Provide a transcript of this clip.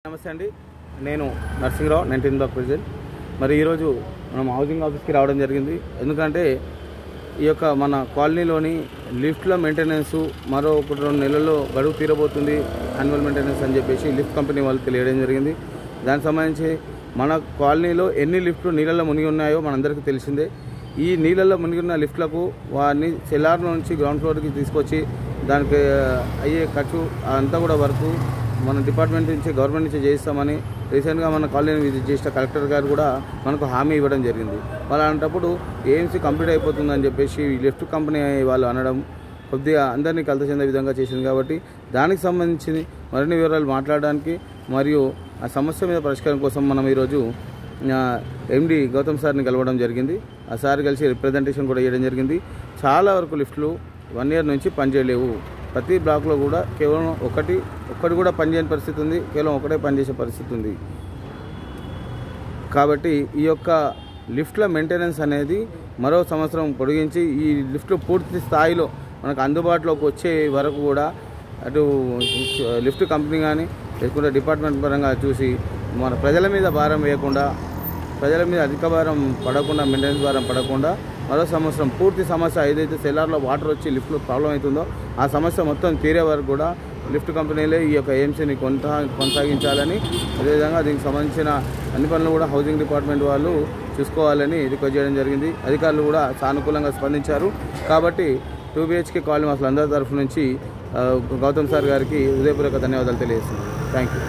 నమస్తే అండి, నేను నర్సింగ్రావు 19 బ్లాక్ ప్రెసిడెంట్. మరి ఈరోజు మనం హౌసింగ్ ఆఫీస్కి రావడం జరిగింది. ఎందుకంటే ఈ యొక్క మన కాలనీలోని లిఫ్ట్ల మెయింటెనెన్స్ మరో 1-2 నెలల్లో గడువు తీరబోతుంది, యాన్యువల్ మెయింటెనెన్స్ అని చెప్పేసి లిఫ్ట్ కంపెనీ వాళ్ళు తెలియడం జరిగింది. దానికి సంబంధించి మన కాలనీలో ఎన్ని లిఫ్ట్లు నీళ్ళల్లో మునిగి ఉన్నాయో మనందరికీ తెలిసిందే. ఈ నీళ్ళల్లో మునిగి ఉన్న లిఫ్ట్లకు వారిని సెల్లార్ నుంచి గ్రౌండ్ ఫ్లోర్కి తీసుకొచ్చి దానికి అయ్యే ఖర్చు అంతా కూడా వరకు మన డిపార్ట్మెంట్ నుంచి గవర్నమెంట్ నుంచి చేయిస్తామని రీసెంట్గా మన కాలనీని విజిట్ చేసిన కలెక్టర్ గారు కూడా మనకు హామీ ఇవ్వడం జరిగింది. వాళ్ళు అలాంటప్పుడు ఏఎంసీ కంప్లీట్ అయిపోతుందని చెప్పేసి లిఫ్ట్ కంపెనీ వాళ్ళు అనడం కొద్దిగా అందరినీ కలత చెందే విధంగా చేసింది. కాబట్టి దానికి సంబంధించి మరిన్ని వివరాలు మాట్లాడడానికి మరియు ఆ సమస్య మీద పరిష్కారం కోసం మనం ఈరోజు ఎండి గౌతమ్ సార్ని కలవడం జరిగింది. ఆ సార్ కలిసి రిప్రజెంటేషన్ కూడా ఇవ్వడం జరిగింది. చాలా వరకు లిఫ్ట్లు 1 ఇయర్ నుంచి పనిచేయలేవు. ప్రతి బ్లాక్లో కూడా కేవలం ఒకటి కూడా పనిచేయని పరిస్థితి ఉంది, కేవలం ఒకటే పనిచేసే పరిస్థితి ఉంది. కాబట్టి ఈ యొక్క లిఫ్ట్ల మెయింటెనెన్స్ అనేది మరో సంవత్సరం పొడిగించి ఈ లిఫ్ట్లు పూర్తి స్థాయిలో మనకు అందుబాటులోకి వచ్చే వరకు కూడా అటు లిఫ్ట్ కంపెనీ కానీ లేకుంటే డిపార్ట్మెంట్ పరంగా చూసి మన ప్రజల మీద భారం వేయకుండా, ప్రజల మీద అధిక భారం పడకుండా, మెయింటెనెన్స్ భారం పడకుండా మరో సంవత్సరం పూర్తి సమస్య ఏదైతే సెల్లార్లో వాటర్ వచ్చి లిఫ్ట్లో ప్రాబ్లం అవుతుందో ఆ సమస్య మొత్తం తీరే వరకు కూడా లిఫ్ట్ కంపెనీలే ఈ యొక్క ఏఎంసీని కొనసాగించాలని, అదేవిధంగా దీనికి సంబంధించిన అన్ని పనులు కూడా హౌసింగ్ డిపార్ట్మెంట్ వాళ్ళు చూసుకోవాలని రిక్వెస్ట్ చేయడం జరిగింది. అధికారులు కూడా సానుకూలంగా స్పందించారు. కాబట్టి 2 BHK కాలనీ వాసులు అందరి తరఫు నుంచి గౌతమ్ సార్ గారికి హృదయపూర్వక ధన్యవాదాలు తెలియజేస్తున్నాను. Thank you.